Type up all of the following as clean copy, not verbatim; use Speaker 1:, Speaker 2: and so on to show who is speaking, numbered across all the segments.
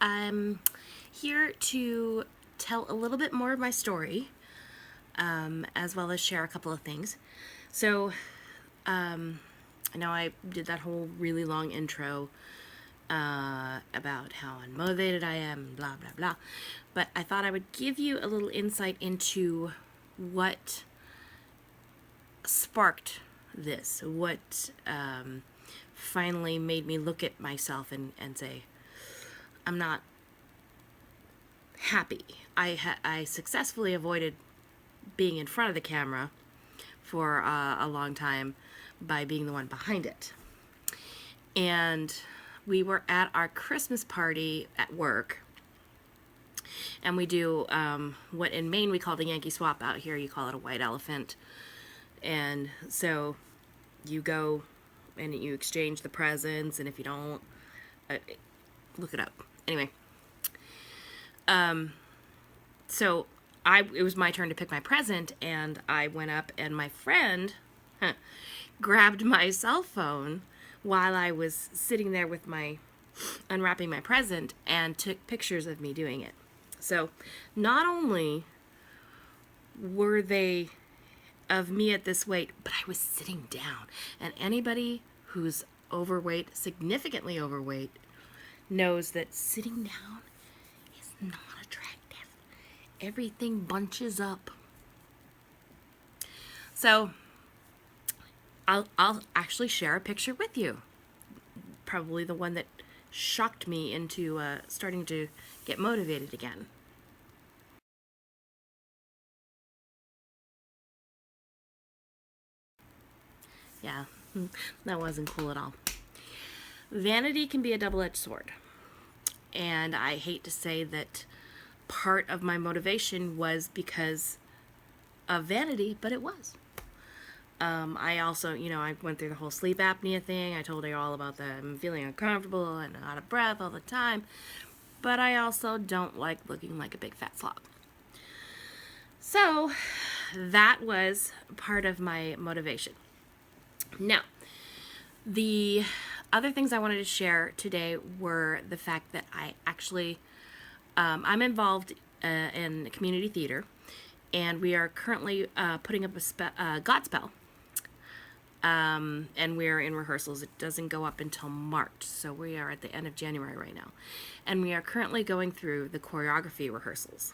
Speaker 1: I'm here to tell a little bit more of my story, as well as share a couple of things. So, I know I did that whole really long intro about how unmotivated I am, blah, blah, blah. But I thought I would give you a little insight into what sparked this, what finally made me look at myself and say, I'm not happy. I successfully avoided being in front of the camera for a long time by being the one behind it. And we were at our Christmas party at work, and we do what in Maine we call the Yankee swap. Out here you call it a white elephant. And so you go and you exchange the presents, and if you don't, look it up. Anyway, so it was my turn to pick my present, and I went up, and my friend grabbed my cell phone while I was sitting there with unwrapping my present, and took pictures of me doing it. So not only were they of me at this weight, but I was sitting down, and anybody who's overweight, significantly overweight, knows that sitting down is not attractive. Everything bunches up. So I'll actually share a picture with you. Probably the one that shocked me into starting to get motivated again. Yeah, that wasn't cool at all. Vanity can be a double-edged sword. And I hate to say that part of my motivation was because of vanity, but it was. I also, I went through the whole sleep apnea thing. I told you all about that. I'm feeling uncomfortable and out of breath all the time. But I also don't like looking like a big fat slob. So that was part of my motivation. Now, the other things I wanted to share today were the fact that I actually, I'm involved in community theater, and we are currently putting up a Godspell, and we're in rehearsals. It doesn't go up until March, so we are at the end of January right now, and we are currently going through the choreography rehearsals.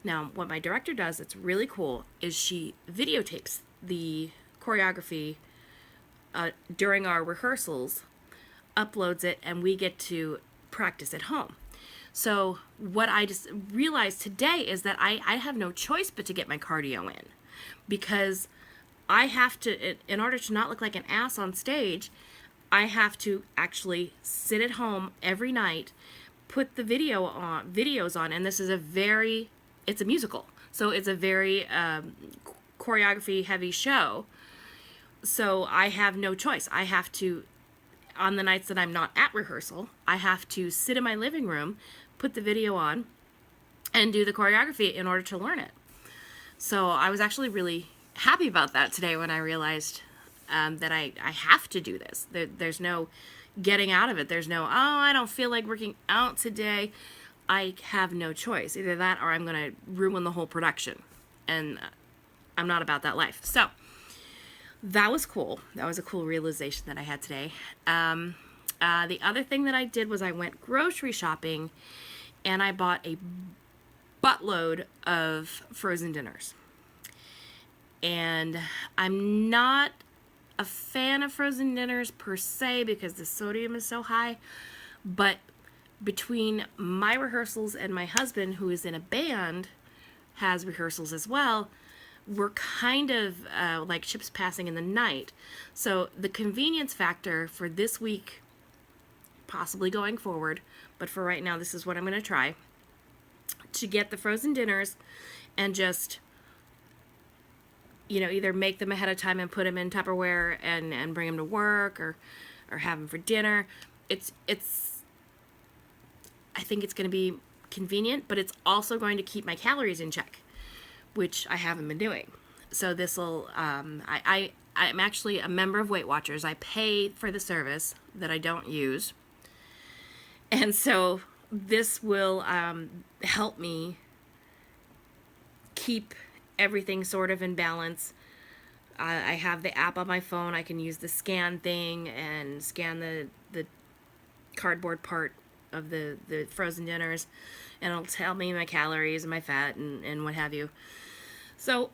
Speaker 1: Now, what my director does that's really cool is she videotapes the choreography during our rehearsals, uploads it, and we get to practice at home. So what I just realized today is that I have no choice but to get my cardio in, because I have to, in order to not look like an ass on stage, I have to actually sit at home every night, put the videos on, and this is it's a musical, so it's a very choreography heavy show. So I have no choice. I have to, on the nights that I'm not at rehearsal, I have to sit in my living room, put the video on, and do the choreography in order to learn it. So I was actually really happy about that today when I realized that I have to do this. There's no getting out of it. There's no, I don't feel like working out today. I have no choice. Either that or I'm going to ruin the whole production. And I'm not about that life. So that was cool. That was a cool realization that I had today. The other thing that I did was I went grocery shopping, and I bought a buttload of frozen dinners. And I'm not a fan of frozen dinners per se because the sodium is so high, but between my rehearsals and my husband, who is in a band, has rehearsals as well, we're kind of like ships passing in the night. So the convenience factor for this week, possibly going forward, but for right now, this is what I'm going to try, to get the frozen dinners and just, either make them ahead of time and put them in Tupperware and bring them to work or have them for dinner. I think it's going to be convenient, but it's also going to keep my calories in check, which I haven't been doing. So this will, I'm actually a member of Weight Watchers. I pay for the service that I don't use. And so this will help me keep everything sort of in balance. I have the app on my phone. I can use the scan thing and scan the cardboard part of the frozen dinners, and it'll tell me my calories and my fat and what have you. So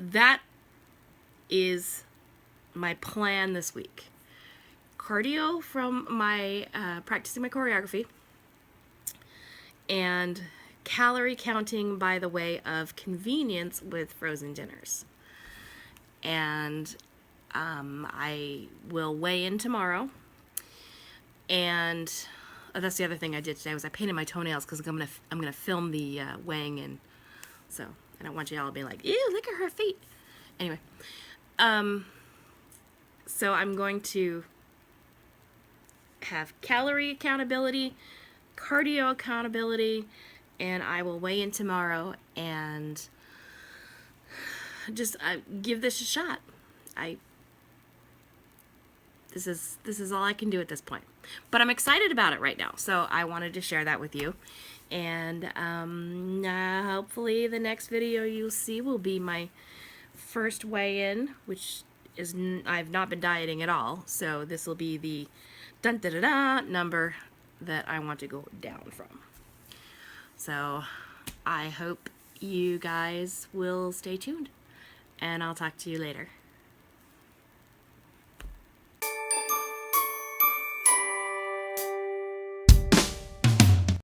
Speaker 1: that is my plan this week. Cardio from my practicing my choreography, and calorie counting by the way of convenience with frozen dinners. And I will weigh in tomorrow. And that's the other thing I did today was I painted my toenails because I'm gonna film the weighing in. So I don't want you all to be like, ew, look at her feet. Anyway, so I'm going to have calorie accountability, cardio accountability, and I will weigh in tomorrow and just give this a shot. This is all I can do at this point, but I'm excited about it right now, so I wanted to share that with you. And hopefully the next video you'll see will be my first weigh-in, which is I've not been dieting at all, so this will be the number that I want to go down from. So I hope you guys will stay tuned, and I'll talk to you later.